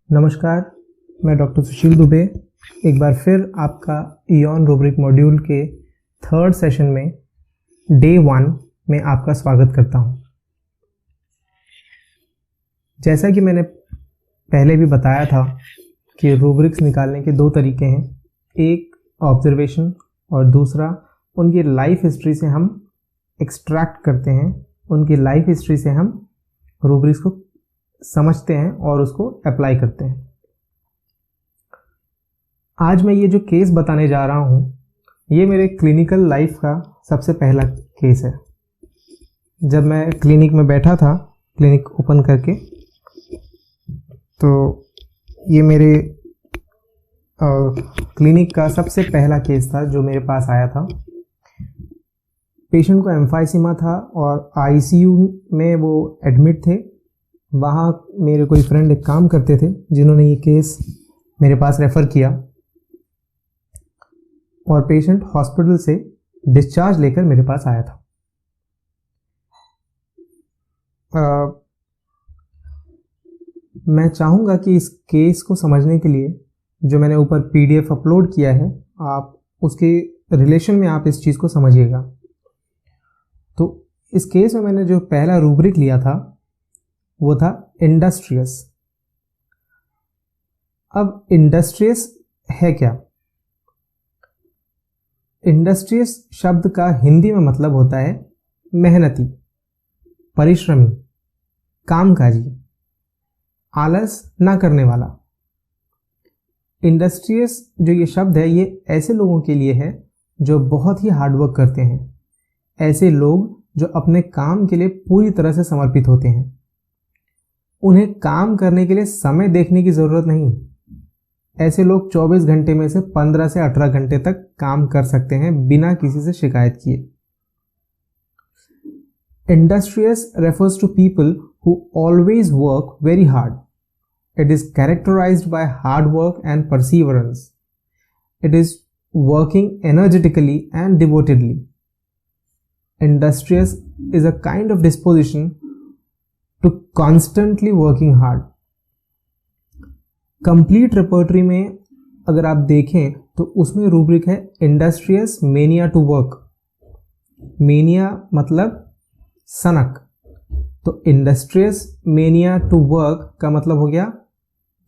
नमस्कार, मैं डॉक्टर सुशील दुबे एक बार फिर आपका ईऑन रूब्रिक मॉड्यूल के थर्ड सेशन में डे 1 में आपका स्वागत करता हूं। जैसा कि मैंने पहले भी बताया था कि रूब्रिक्स निकालने के दो तरीके हैं, एक ऑब्जर्वेशन और दूसरा उनकी लाइफ हिस्ट्री से हम एक्सट्रैक्ट करते हैं, उनकी लाइफ हिस्ट्री से हम रूब्रिक्स को समझते हैं और उसको अप्लाई करते हैं। आज मैं ये जो केस बताने जा रहा हूँ, ये मेरे क्लिनिकल लाइफ का सबसे पहला केस है। जब मैं क्लिनिक में बैठा था, क्लिनिक ओपन करके, तो ये मेरे क्लिनिक का सबसे पहला केस था जो मेरे पास आया था। पेशेंट को एम्फाइसीमा था और आईसीयू में वो एडमिट थे। वहाँ मेरे कोई फ्रेंड एक काम करते थे जिन्होंने ये केस मेरे पास रेफ़र किया और पेशेंट हॉस्पिटल से डिस्चार्ज लेकर मेरे पास आया था। मैं चाहूँगा कि इस केस को समझने के लिए जो मैंने ऊपर पीडीएफ अपलोड किया है, आप उसके रिलेशन में आप इस चीज़ को समझिएगा। तो इस केस में मैंने जो पहला रूब्रिक लिया था वो था इंडस्ट्रियस। अब इंडस्ट्रियस है क्या? इंडस्ट्रियस शब्द का हिंदी में मतलब होता है मेहनती, परिश्रमी, कामकाजी, आलस ना करने वाला। इंडस्ट्रियस जो ये शब्द है, ये ऐसे लोगों के लिए है जो बहुत ही हार्डवर्क करते हैं, ऐसे लोग जो अपने काम के लिए पूरी तरह से समर्पित होते हैं। उन्हें काम करने के लिए समय देखने की ज़रूरत नहीं। ऐसे लोग 24 घंटे में से 15 से 18 घंटे तक काम कर सकते हैं बिना किसी से शिकायत किए। Industrious refers to people who always work very hard. It is characterised by hard work and perseverance. It is working energetically and devotedly. Industrious is a kind of disposition to constantly working hard. Complete repertory में अगर आप देखें तो उसमें rubric है Industrious Mania to Work। Mania मतलब सनक, तो Industrious Mania to Work का मतलब हो गया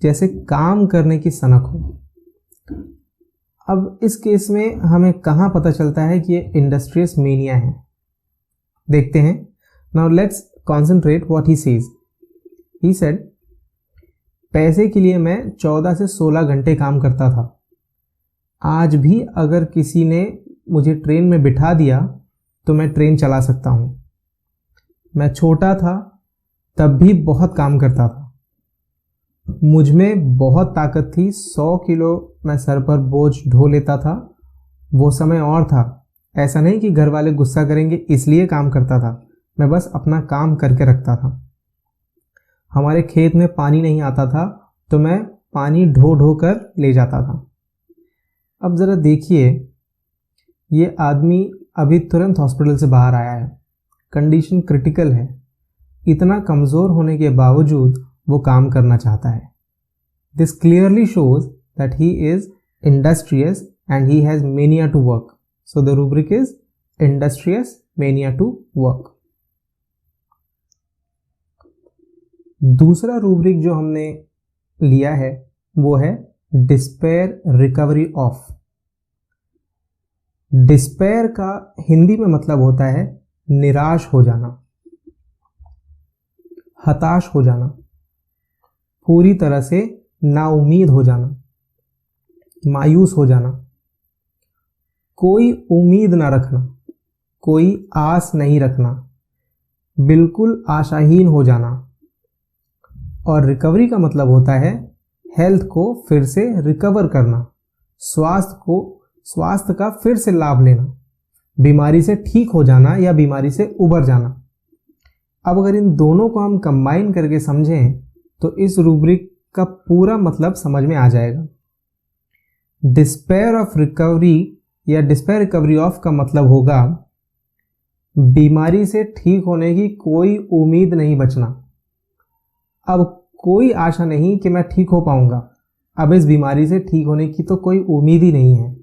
जैसे काम करने की सनक हो। अब इस केस में हमें कहाँ पता चलता है कि ये Industrious Mania है? देखते हैं। Now let's concentrate what he says. He said, पैसे के लिए मैं 14 से 16 घंटे काम करता था। आज भी अगर किसी ने मुझे ट्रेन में बिठा दिया तो मैं ट्रेन चला सकता हूँ। मैं छोटा था तब भी बहुत काम करता था। मुझ में बहुत ताकत थी। 100 किलो मैं सर पर बोझ ढो लेता था। वो समय और था। ऐसा नहीं कि घर वाले गुस्सा करेंगे इसलिए काम करता था। मैं बस अपना काम करके रखता था। हमारे खेत में पानी नहीं आता था तो मैं पानी ढो ढो कर ले जाता था। अब ज़रा देखिए, ये आदमी अभी तुरंत हॉस्पिटल से बाहर आया है। कंडीशन क्रिटिकल है। इतना कमज़ोर होने के बावजूद वो काम करना चाहता है। This clearly shows that he is industrious and he has mania to work. So the rubric is Industrious Mania to Work. दूसरा रूब्रिक जो हमने लिया है वो है डिस्पेयर रिकवरी ऑफ। डिस्पेयर का हिंदी में मतलब होता है निराश हो जाना, हताश हो जाना, पूरी तरह से नाउम्मीद हो जाना, मायूस हो जाना, कोई उम्मीद ना रखना, कोई आस नहीं रखना, बिल्कुल आशाहीन हो जाना। और रिकवरी का मतलब होता है हेल्थ को फिर से रिकवर करना, स्वास्थ्य का फिर से लाभ लेना, बीमारी से ठीक हो जाना या बीमारी से उबर जाना। अब अगर इन दोनों को हम कंबाइन करके समझें तो इस रूब्रिक का पूरा मतलब समझ में आ जाएगा। डिस्पेयर ऑफ रिकवरी या डिस्पेयर रिकवरी ऑफ का मतलब होगा बीमारी से ठीक होने की कोई उम्मीद नहीं बचना। अब कोई आशा नहीं कि मैं ठीक हो पाऊंगा, अब इस बीमारी से ठीक होने की तो कोई उम्मीद ही नहीं है।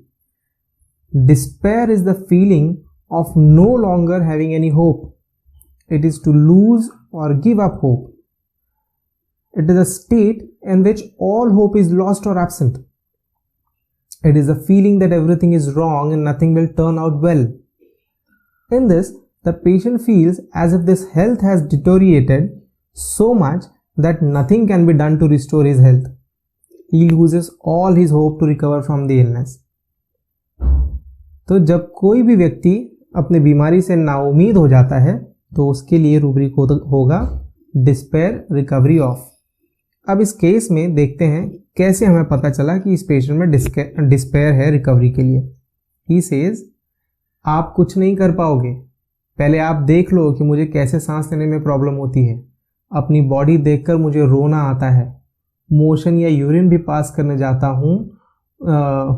Despair is the feeling of no longer having any hope. It is to lose और give up hope. It is a state in which all hope is lost or absent. It is a feeling that everything is wrong and nothing will turn out well. In this, the patient feels as if his health has deteriorated so much that nothing can be done to restore his health. He loses all his hope to recover from the illness. तो जब कोई भी व्यक्ति अपनी बीमारी से नाउमीद हो जाता है तो उसके लिए रूब्रिक होगा डिस्पेयर रिकवरी ऑफ। अब इस केस में देखते हैं कैसे हमें पता चला कि इस पेशेंट में डिस्पेयर है रिकवरी के लिए। ही सेज, आप कुछ नहीं कर पाओगे, पहले आप देख लो कि मुझे कैसे सांस लेने में प्रॉब्लम होती है। अपनी बॉडी देखकर मुझे रोना आता है, मोशन या यूरिन भी पास करने जाता हूँ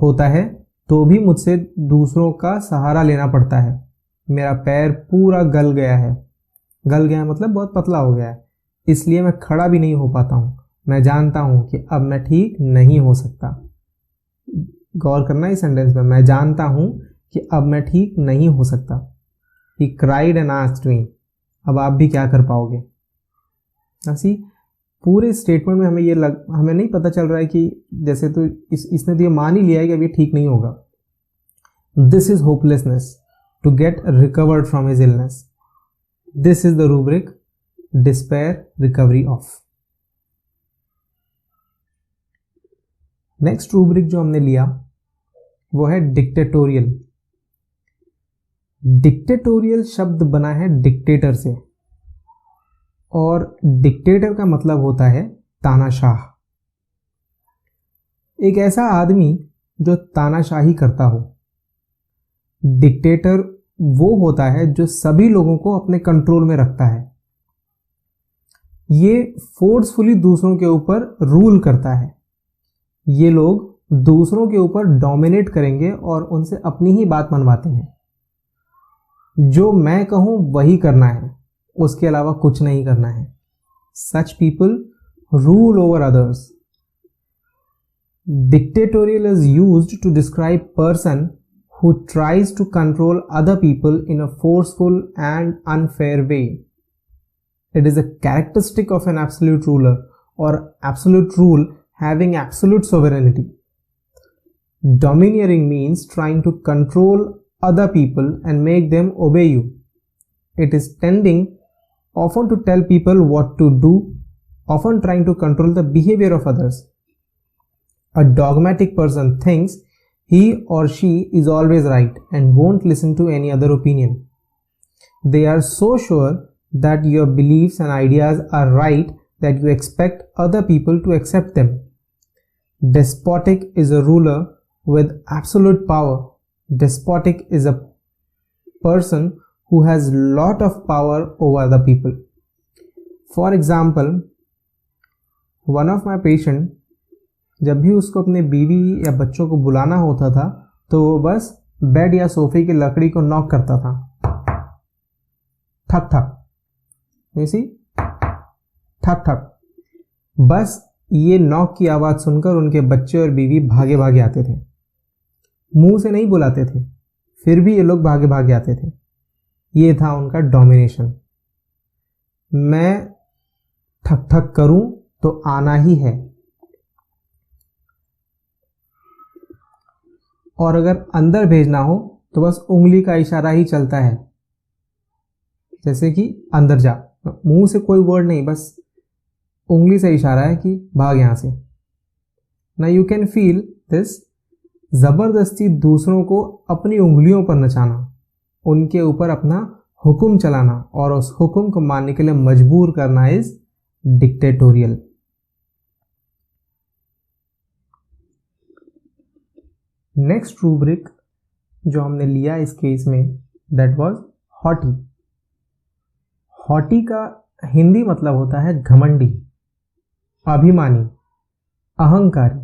होता है तो भी मुझसे दूसरों का सहारा लेना पड़ता है। मेरा पैर पूरा गल गया है, गल गया मतलब बहुत पतला हो गया है, इसलिए मैं खड़ा भी नहीं हो पाता हूँ। मैं जानता हूं कि अब मैं ठीक नहीं हो सकता। गौर करना इस सेंटेंस में, मैं जानता हूं कि अब मैं ठीक नहीं हो सकता। He cried and asked me, अब आप भी क्या कर पाओगे। ऐसी पूरे स्टेटमेंट में हमें नहीं पता चल रहा है कि जैसे तो इसने तो ये मान ही लिया है कि अब ये ठीक नहीं होगा। This is hopelessness to get recovered from his illness. This is the rubric despair recovery of. Next rubric जो हमने लिया वो है डिक्टेटोरियल। डिक्टेटोरियल शब्द बना है डिक्टेटर से और डिक्टेटर का मतलब होता है तानाशाह। एक ऐसा आदमी जो तानाशाही करता हो। डिक्टेटर वो होता है जो सभी लोगों को अपने कंट्रोल में रखता है। ये फोर्सफुली दूसरों के ऊपर रूल करता है। ये लोग दूसरों के ऊपर डोमिनेट करेंगे और उनसे अपनी ही बात मनवाते हैं। जो मैं कहूं वही करना है, उसके अलावा कुछ नहीं करना है। Such people rule over others. Dictatorial is used to describe person who tries to control other people in a forceful and unfair way. It is a characteristic of an absolute ruler or absolute rule having absolute sovereignty. Domineering means trying to control other people and make them obey you. It is tending often to tell people what to do, often trying to control the behavior of others. A dogmatic person thinks he or she is always right and won't listen to any other opinion. They are so sure that your beliefs and ideas are right that you expect other people to accept them. Despotic is a ruler with absolute power. Despotic is a person who has lot of power over the people. For example, one of my patients, जब भी उसको अपने बीवी या बच्चों को बुलाना होता था तो वो बस बेड या सोफे की लकड़ी को नॉक करता था, ठक ठक, ऐसी ठक ठक। बस ये नॉक की आवाज सुनकर उनके बच्चे और बीवी भागे भागे आते थे। मुंह से नहीं बुलाते थे, फिर भी ये लोग भागे भागे आते थे। ये था उनका डोमिनेशन। मैं ठक ठक करूं तो आना ही है, और अगर अंदर भेजना हो तो बस उंगली का इशारा ही चलता है, जैसे कि अंदर जा। मुंह से कोई वर्ड नहीं, बस उंगली से इशारा है कि भाग यहां से। ना यू कैन फील दिस। जबरदस्ती दूसरों को अपनी उंगलियों पर नचाना, उनके ऊपर अपना हुक्म चलाना और उस हुक्म को मानने के लिए मजबूर करना इज डिक्टेटोरियल। नेक्स्ट रूब्रिक जो हमने लिया इस केस में दैट वाज हॉटी। हॉटी का हिंदी मतलब होता है घमंडी, अभिमानी, अहंकारी,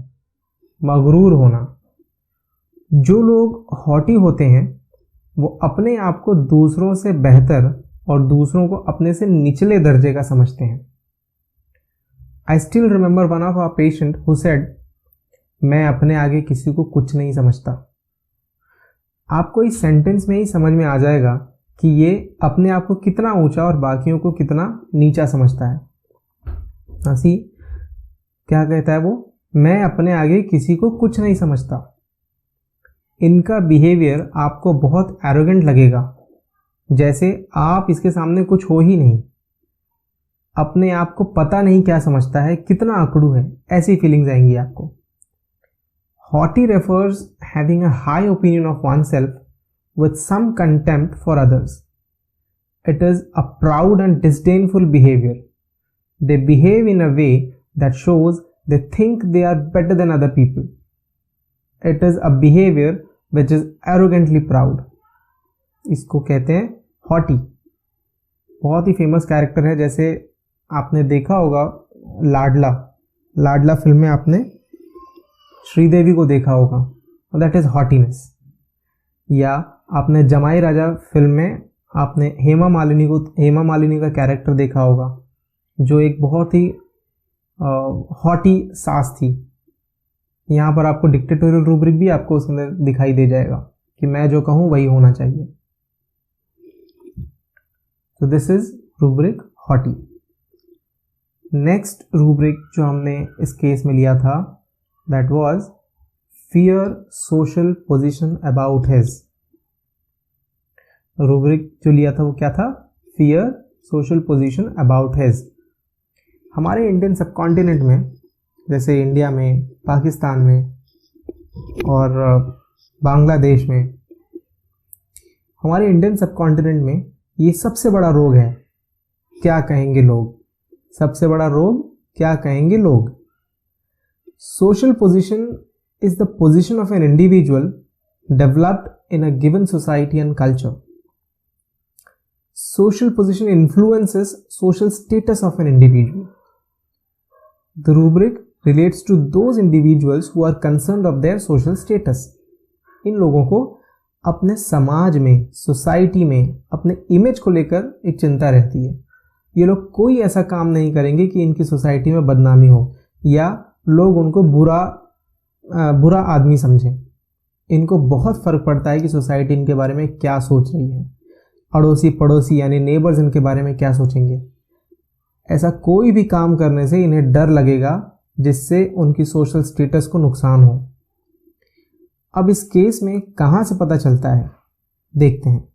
मगरूर होना। जो लोग हॉटी होते हैं वो अपने आप को दूसरों से बेहतर और दूसरों को अपने से निचले दर्जे का समझते हैं। I still remember one of our patient who said, मैं अपने आगे किसी को कुछ नहीं समझता। आपको इस सेंटेंस में ही समझ में आ जाएगा कि ये अपने आप को कितना ऊंचा और बाकियों को कितना नीचा समझता है। हंसी क्या कहता है वो, मैं अपने आगे किसी को कुछ नहीं समझता। इनका बिहेवियर आपको बहुत एरोगेंट लगेगा, जैसे आप इसके सामने कुछ हो ही नहीं, अपने आप को पता नहीं क्या समझता है, कितना अकड़ू है, ऐसी फीलिंग्स आएंगी आपको। Haughty refers having a high opinion of oneself with some contempt for others. It is a proud and disdainful behavior. They behave in a way that shows they think they are better than other people. It is a behavior which is arrogantly proud. इसको कहते हैं hottie. बहुत ही famous character है, जैसे आपने देखा होगा लाडला फिल्म में आपने श्रीदेवी को देखा होगा, दैट इज हॉटीनेस। या आपने जमाई राजा फिल्म में आपने हेमा मालिनी का कैरेक्टर देखा होगा, जो एक बहुत ही हॉटी सास थी। यहाँ पर आपको डिक्टेटोरियल रूब्रिक भी आपको उसके अंदर दिखाई दे जाएगा कि मैं जो कहूँ वही होना चाहिए। तो this is rubric haughty. Next rubric जो हमने इस केस में लिया था, that was fear social position about his. Rubric जो लिया था वो क्या था, fear social position about his. हमारे इंडियन सब कॉन्टिनेंट में, जैसे इंडिया में, पाकिस्तान में और बांग्लादेश में, हमारे इंडियन सब कॉन्टिनेंट में ये सबसे बड़ा रोग है, क्या कहेंगे लोग। सबसे बड़ा रोग क्या कहेंगे लोग। Social position is the position of an individual developed in a given society and culture. Social position influences social status of an individual. The rubric relates to those individuals who are concerned of their social status. इन लोगों को अपने समाज में, society में अपने image को लेकर एक चिंता रहती है। ये लोग कोई ऐसा काम नहीं करेंगे कि इनकी सोसाइटी में बदनामी हो या लोग उनको बुरा आदमी समझें। इनको बहुत फर्क पड़ता है कि सोसाइटी इनके बारे में क्या सोच रही है, अड़ोसी पड़ोसी यानी नेबर्स इनके बारे में क्या सोचेंगे। ऐसा कोई भी काम करने से इन्हें डर लगेगा जिससे उनकी सोशल स्टेटस को नुकसान हो। अब इस केस में कहां से पता चलता है, देखते हैं।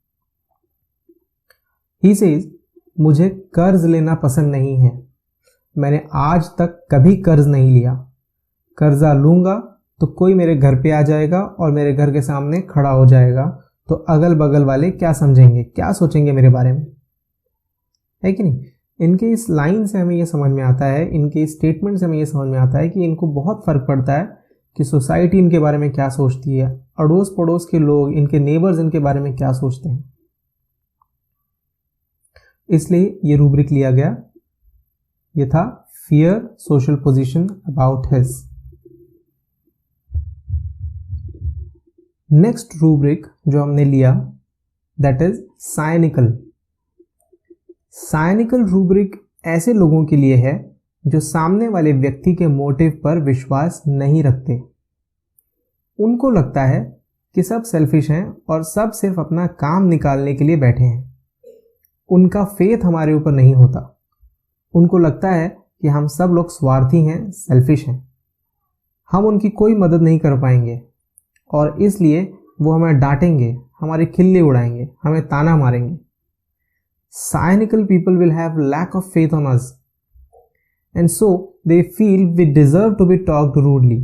ही सेज, मुझे कर्ज लेना पसंद नहीं है, मैंने आज तक कभी कर्ज नहीं लिया। कर्जा लूंगा तो कोई मेरे घर पे आ जाएगा और मेरे घर के सामने खड़ा हो जाएगा, तो अगल बगल वाले क्या समझेंगे, क्या सोचेंगे मेरे बारे में, है कि नहीं। इनके इस लाइन से हमें यह समझ में आता है, इनके इस स्टेटमेंट से हमें यह समझ में आता है कि इनको बहुत फर्क पड़ता है कि सोसाइटी इनके बारे में क्या सोचती है, अड़ोस पड़ोस के लोग, इनके नेबर्स इनके बारे में क्या सोचते हैं। इसलिए ये रूब्रिक लिया गया। ये था fear social position about his. Next rubric जो हमने लिया, that is cynical. Cynical rubric ऐसे लोगों के लिए है जो सामने वाले व्यक्ति के मोटिव पर विश्वास नहीं रखते। उनको लगता है कि सब सेल्फिश हैं और सब सिर्फ अपना काम निकालने के लिए बैठे हैं। उनका फेथ हमारे ऊपर नहीं होता। उनको लगता है कि हम सब लोग स्वार्थी हैं, सेल्फिश हैं, हम उनकी कोई मदद नहीं कर पाएंगे और इसलिए वो हमें डांटेंगे, हमारी खिल्ली उड़ाएंगे, हमें ताना मारेंगे। Cynical people will have lack of faith on us, and so they feel we deserve to be talked rudely.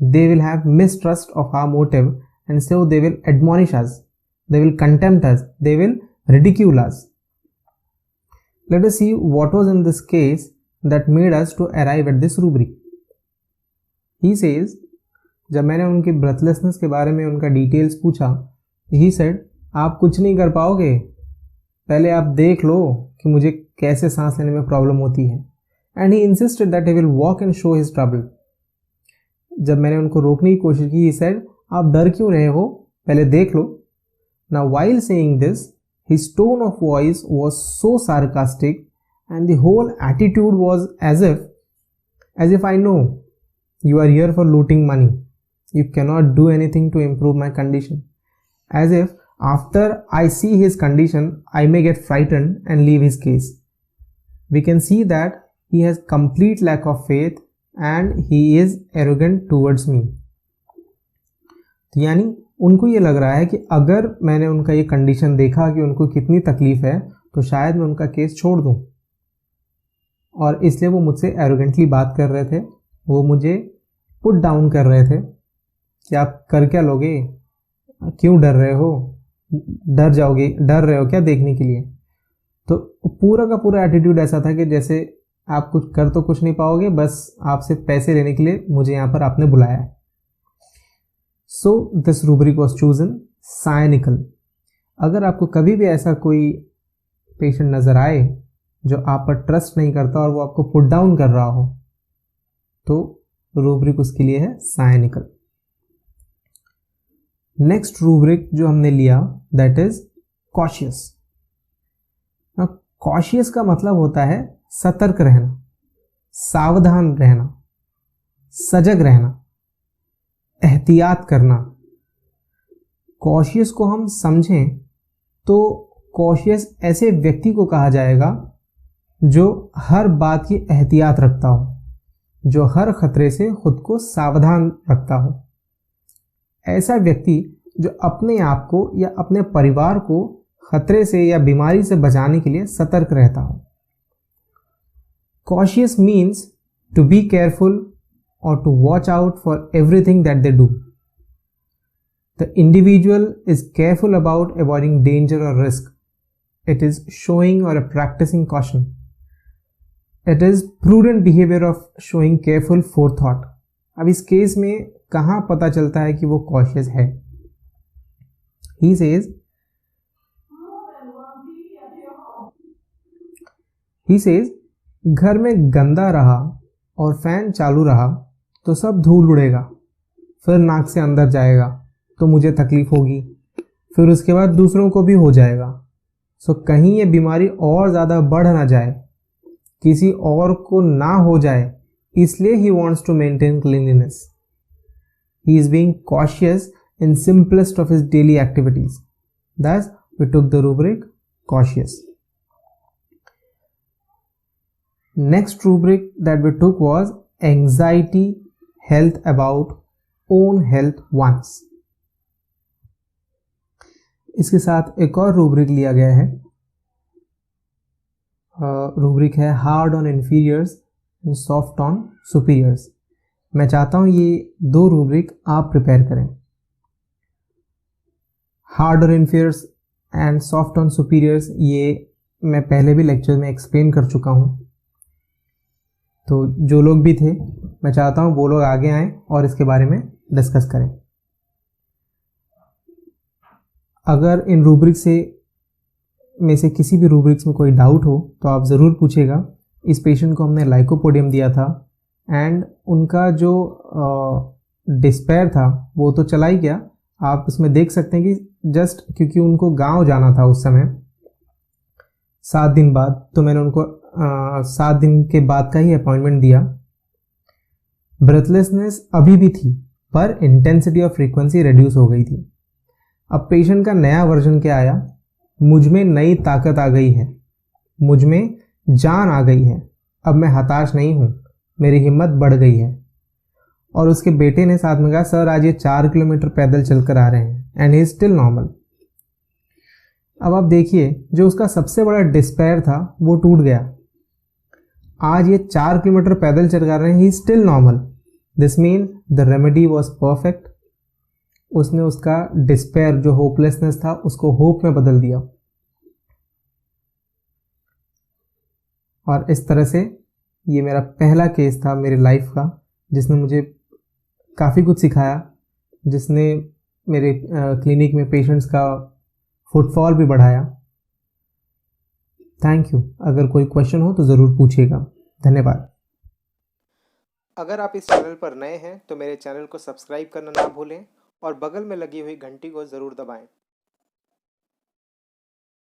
They will have mistrust of our motive, and so they will admonish us, they will contempt us, they will ridicule us. Let us see what was in this case that made us to arrive at this rubric. He says, जब मैंने उनकी breathlessness के बारे में उनका details पूछा, he said, आप कुछ नहीं कर पाओगे, पहले आप देख लो कि मुझे कैसे सांस लेने में प्रॉब्लम होती है। And he insisted that he will walk and show his trouble. जब मैंने उनको रोकने की कोशिश की, ही सेड, आप डर क्यों रहे हो, पहले देख लो। Now while saying this, his tone of voice was so sarcastic and the whole attitude was as if as if I know you are here for looting money. You cannot do anything to improve my condition. As if after I see his condition, I may get frightened and leave his case. We can see that he has complete lack of faith and he is arrogant towards me. तो यानी उनको ये लग रहा है कि अगर मैंने उनका ये कंडीशन देखा कि उनको कितनी तकलीफ है तो शायद मैं उनका केस छोड़ दूं, और इसलिए वो मुझसे एरोगेंटली बात कर रहे थे, वो मुझे पुट डाउन कर रहे थे कि आप कर क्या लोगे, क्यों डर रहे हो, डर जाओगे, डर रहे हो क्या देखने के लिए। तो पूरा का पूरा एटीट्यूड ऐसा था कि जैसे आप कुछ कर तो कुछ नहीं पाओगे, बस आपसे पैसे लेने के लिए मुझे यहाँ पर आपने बुलाया है। So this rubric was chosen cynical. अगर आपको कभी भी ऐसा कोई पेशेंट नज़र आए जो आप पर ट्रस्ट नहीं करता और वो आपको पुट डाउन कर रहा हो, तो रूब्रिक उसके लिए है साइनिकल। नेक्स्ट रूब्रिक जो हमने लिया दैट इज कॉशियस। कॉशियस का मतलब होता है सतर्क रहना, सावधान रहना, सजग रहना, एहतियात करना। कॉशियस को हम समझें तो कॉशियस ऐसे व्यक्ति को कहा जाएगा जो हर बात की एहतियात रखता हो, जो हर खतरे से खुद को सावधान रखता हो। ऐसा व्यक्ति जो अपने आप को या अपने परिवार को खतरे से या बीमारी से बचाने के लिए सतर्क रहता हो। Cautious means to be careful or to watch out for everything that they do. The individual is careful about avoiding danger or risk. It is showing or practicing caution. It is prudent behavior of showing careful forethought. अब इस case में कहाँ पता चलता है कि वो cautious है? He says, घर में गंदा रहा और फैन चालू रहा तो सब धूल उड़ेगा, फिर नाक से अंदर जाएगा तो मुझे तकलीफ होगी, फिर उसके बाद दूसरों को भी हो जाएगा। सो कहीं ये बीमारी और ज़्यादा बढ़ ना जाए, किसी और को ना हो जाए, इसलिए ही wants to maintain cleanliness. He is being cautious in simplest of his daily activities. Thus, we took the rubric cautious. Next rubric that we took was anxiety, health about own health once. इसके साथ एक और rubric लिया गया है, rubric है hard on inferiors and soft on superiors. मैं चाहता हूँ ये दो रूब्रिक आप प्रिपेयर करें। Hard on inferiors and soft on superiors ये मैं पहले भी लेक्चर में एक्सप्लेन कर चुका हूँ, तो जो लोग भी थे मैं चाहता हूँ वो लोग आगे आएँ और इसके बारे में डिस्कस करें। अगर इन रूब्रिक में से किसी भी रूब्रिक्स में कोई डाउट हो तो आप ज़रूर पूछेगा। इस पेशेंट को हमने लाइकोपोडियम दिया था एंड उनका जो डिस्पेयर था वो तो चला ही गया। आप इसमें देख सकते हैं कि जस्ट क्योंकि उनको गांव जाना था उस समय 7 दिन बाद, तो मैंने उनको 7 दिन के बाद का ही अपॉइंटमेंट दिया। ब्रेथलेसनेस अभी भी थी पर इंटेंसिटी और फ्रीक्वेंसी रिड्यूस हो गई थी। अब पेशेंट का नया वर्जन क्या आया, मुझ में नई ताकत आ गई है, मुझ में जान आ गई है, अब मैं हताश नहीं हूँ, मेरी हिम्मत बढ़ गई है। और उसके बेटे ने साथ में कहा सर आज ये 4 किलोमीटर पैदल चलकर आ रहे हैं and he is still normal. अब आप देखिए जो उसका सबसे बड़ा डिस्पेयर था वो टूट गया, आज ये 4 किलोमीटर पैदल चल कर रहे हैं, he is still normal. This mean the remedy was perfect. उसने उसका डिस्पेयर जो होपलेसनेस था उसको होप में बदल दिया। और इस तरह से ये मेरा पहला केस था मेरी लाइफ का जिसने मुझे काफ़ी कुछ सिखाया, जिसने मेरे क्लिनिक में पेशेंट्स का फुटफॉल भी बढ़ाया। Thank you. अगर कोई क्वेश्चन हो तो ज़रूर पूछिएगा। धन्यवाद। अगर आप इस चैनल पर नए हैं तो मेरे चैनल को सब्सक्राइब करना ना भूलें और बगल में लगी हुई घंटी को ज़रूर दबाएं।